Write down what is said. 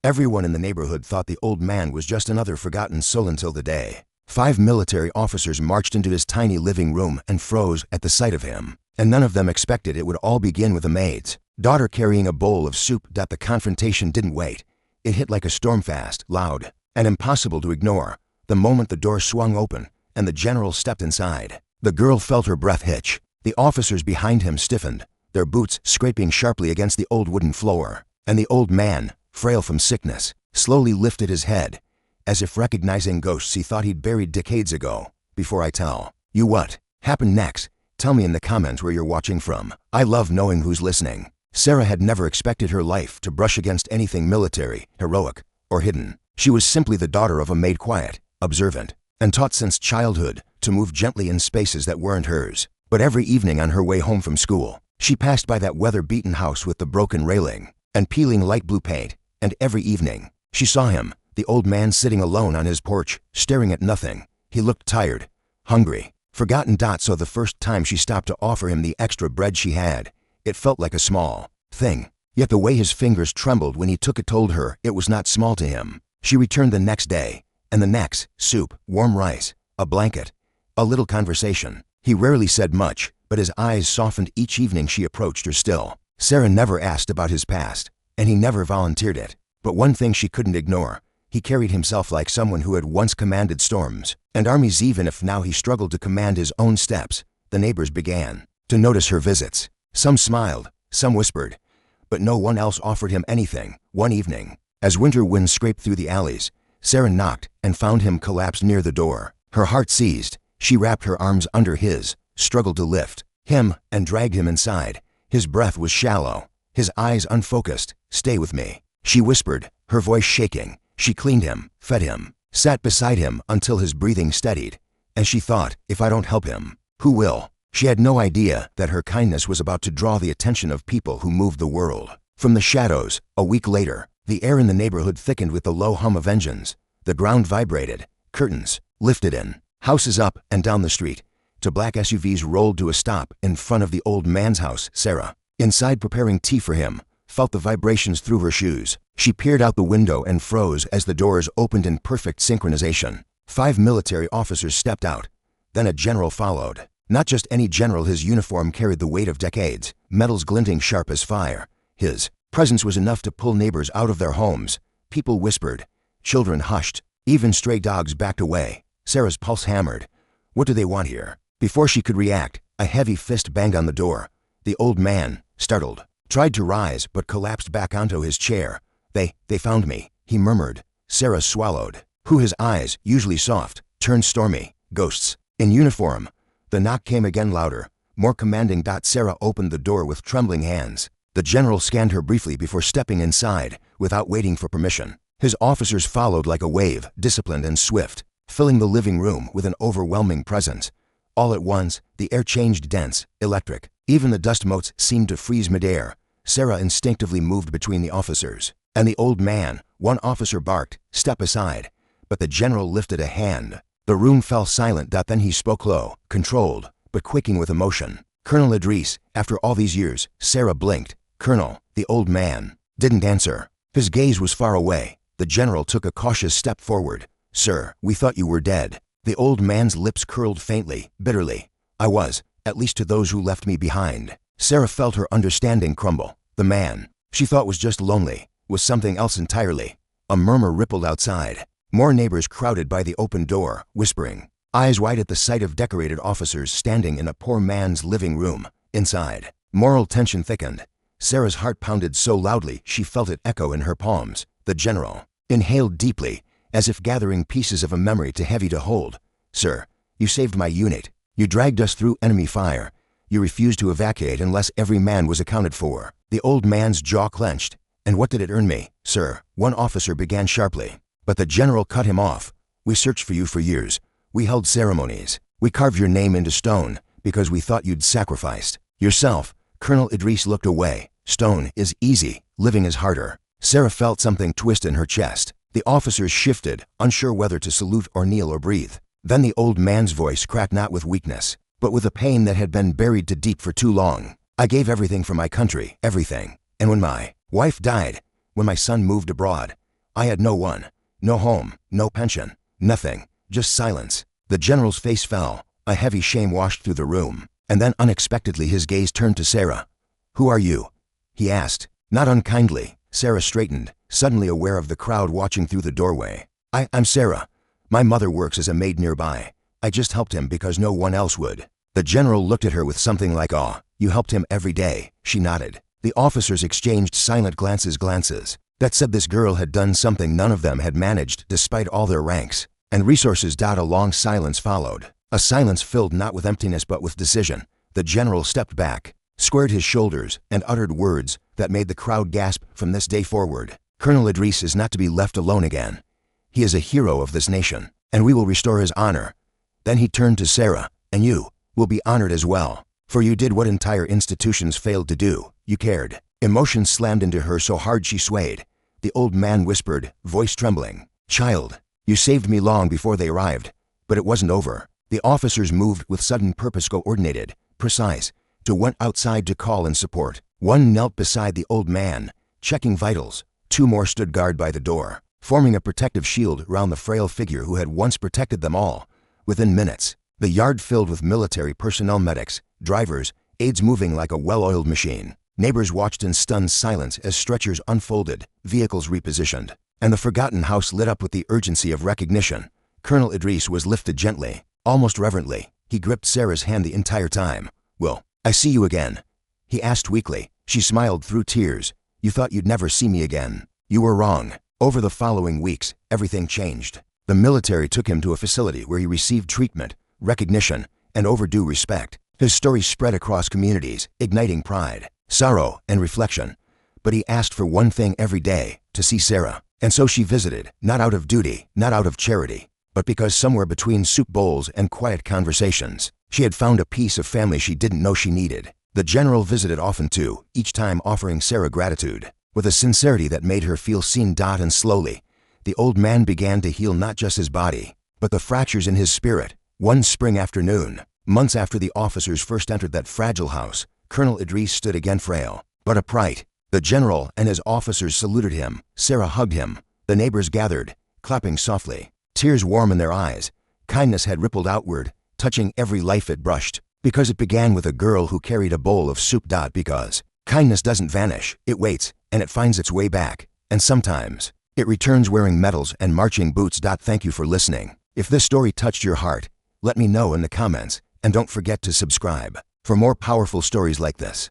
Everyone in the neighborhood thought the old man was just another forgotten soul until the day 5 military officers marched into his tiny living room and froze at the sight of him. And none of them expected it would all begin with a maid's daughter carrying a bowl of soup. The confrontation didn't wait. It hit like a storm, fast, loud, and impossible to ignore. The moment the door swung open and the general stepped inside, the girl felt her breath hitch. The officers behind him stiffened, their boots scraping sharply against the old wooden floor. And the old man, frail from sickness, slowly lifted his head, as if recognizing ghosts he thought he'd buried decades ago. Before I tell you what happened next, tell me in the comments where you're watching from. I love knowing who's listening. Sarah had never expected her life to brush against anything military, heroic, or hidden. She was simply the daughter of a maid, quiet, observant, and taught since childhood to move gently in spaces that weren't hers. But every evening on her way home from school, she passed by that weather-beaten house with the broken railing and peeling light blue paint, and every evening she saw him, the old man, sitting alone on his porch, staring at nothing. He looked tired, hungry, forgotten. So the first time she stopped to offer him the extra bread she had, it felt like a small thing. Yet the way his fingers trembled when he took it told her it was not small to him. She returned the next day, and the next: soup, warm rice, a blanket, a little conversation. He rarely said much, but his eyes softened each evening she approached her still. Sarah never asked about his past, and he never volunteered it. But one thing she couldn't ignore: he carried himself like someone who had once commanded storms and armies. Even if now he struggled to command his own steps, the neighbors began to notice her visits. Some smiled, some whispered, but no one else offered him anything. One evening, as winter winds scraped through the alleys, Sarah knocked and found him collapsed near the door. Her heart seized. She wrapped her arms under his, struggled to lift him, and dragged him inside. His breath was shallow, his eyes unfocused. "Stay with me," she whispered, her voice shaking. She cleaned him, fed him, sat beside him until his breathing steadied. And she thought, if I don't help him, who will? She had no idea that her kindness was about to draw the attention of people who moved the world. From the shadows, a week later, the air in the neighborhood thickened with the low hum of engines. The ground vibrated, curtains lifted in, houses up and down the street, till black SUVs rolled to a stop in front of the old man's house. Sarah, inside preparing tea for him, felt the vibrations through her shoes. She peered out the window and froze as the doors opened in perfect synchronization. 5 military officers stepped out. Then a general followed. Not just any general, his uniform carried the weight of decades, metals glinting sharp as fire. His presence was enough to pull neighbors out of their homes. People whispered, children hushed, even stray dogs backed away. Sarah's pulse hammered. What do they want here? Before she could react, a heavy fist banged on the door. The old man, startled, tried to rise but collapsed back onto his chair. They found me," he murmured. Sarah swallowed. Who? His eyes, usually soft, turned stormy. Ghosts. In uniform. The knock came again, louder, more commanding. Sarah opened the door with trembling hands. The general scanned her briefly before stepping inside, without waiting for permission. His officers followed like a wave, disciplined and swift, filling the living room with an overwhelming presence. All at once, the air changed dense, electric. Even the dust motes seemed to freeze midair. Sarah instinctively moved between the officers and the old man. One officer barked, "Step aside," but the general lifted a hand. The room fell silent. Then he spoke low, controlled, but quaking with emotion. "Colonel Idris." After all these years, Sarah blinked. "Colonel." The old man didn't answer. His gaze was far away. The general took a cautious step forward. "Sir, we thought you were dead." The old man's lips curled faintly, bitterly. "I was, at least to those who left me behind." Sarah felt her understanding crumble. The man she thought was just lonely was something else entirely. A murmur rippled outside. More neighbors crowded by the open door, whispering, eyes wide at the sight of decorated officers standing in a poor man's living room. Inside, moral tension thickened. Sarah's heart pounded so loudly she felt it echo in her palms. The general inhaled deeply, as if gathering pieces of a memory too heavy to hold. "Sir, you saved my unit. You dragged us through enemy fire. You refused to evacuate unless every man was accounted for." The old man's jaw clenched. "And what did it earn me, sir?" one officer began sharply. But the general cut him off. "We searched for you for years. We held ceremonies. We carved your name into stone because we thought you'd sacrificed yourself." Colonel Idris looked away. "Stone is easy. Living is harder." Sarah felt something twist in her chest. The officers shifted, unsure whether to salute or kneel or breathe. Then the old man's voice cracked, not with weakness, but with a pain that had been buried too deep for too long. "I gave everything for my country, everything. And when my wife died, when my son moved abroad, I had no one. No home, no pension, nothing, just silence. The general's face fell. A heavy shame washed through the room. And then unexpectedly his gaze turned to Sarah. "Who are you?" he asked. Not unkindly. Sarah straightened, suddenly aware of the crowd watching through the doorway. I'm Sarah. My mother works as a maid nearby. I just helped him because no one else would." The general looked at her with something like awe. "You helped him every day," she nodded. The officers exchanged silent glances. That said, this girl had done something none of them had managed despite all their ranks. And resources. A long silence followed. A silence filled not with emptiness but with decision. The general stepped back, squared his shoulders, and uttered words that made the crowd gasp. "From this day forward, Colonel Idris is not to be left alone again. He is a hero of this nation, and we will restore his honor." Then he turned to Sarah. "And you will be honored as well, for you did what entire institutions failed to do. You cared." Emotion slammed into her so hard she swayed. The old man whispered, voice trembling, "Child, you saved me long before they arrived." But it wasn't over. The officers moved with sudden purpose, coordinated, precise. Two went outside to call in support. One knelt beside the old man, checking vitals. Two more stood guard by the door, forming a protective shield around the frail figure who had once protected them all. Within minutes, the yard filled with military personnel, medics, drivers, aides moving like a well-oiled machine. Neighbors watched in stunned silence as stretchers unfolded, vehicles repositioned, and the forgotten house lit up with the urgency of recognition. Colonel Idris was lifted gently, almost reverently. He gripped Sarah's hand the entire time. "Will I see you again?" he asked weakly. She smiled through tears. "You thought you'd never see me again. You were wrong." Over the following weeks, everything changed. The military took him to a facility where he received treatment, recognition, and overdue respect. His story spread across communities, igniting pride, sorrow, and reflection. But he asked for one thing every day: to see Sarah. And so she visited, not out of duty, not out of charity, but because somewhere between soup bowls and quiet conversations, she had found a piece of family she didn't know she needed. The general visited often too, each time offering Sarah gratitude, with a sincerity that made her feel seen. And slowly, the old man began to heal not just his body, but the fractures in his spirit. One spring afternoon, months after the officers first entered that fragile house, Colonel Idris stood again, frail, but upright. The general and his officers saluted him. Sarah hugged him. The neighbors gathered, clapping softly, tears warm in their eyes. Kindness had rippled outward, touching every life it brushed. Because it began with a girl who carried a bowl of soup. Because kindness doesn't vanish, it waits, and it finds its way back. And sometimes, it returns wearing medals and marching boots. Thank you for listening. If this story touched your heart, let me know in the comments, and don't forget to subscribe for more powerful stories like this.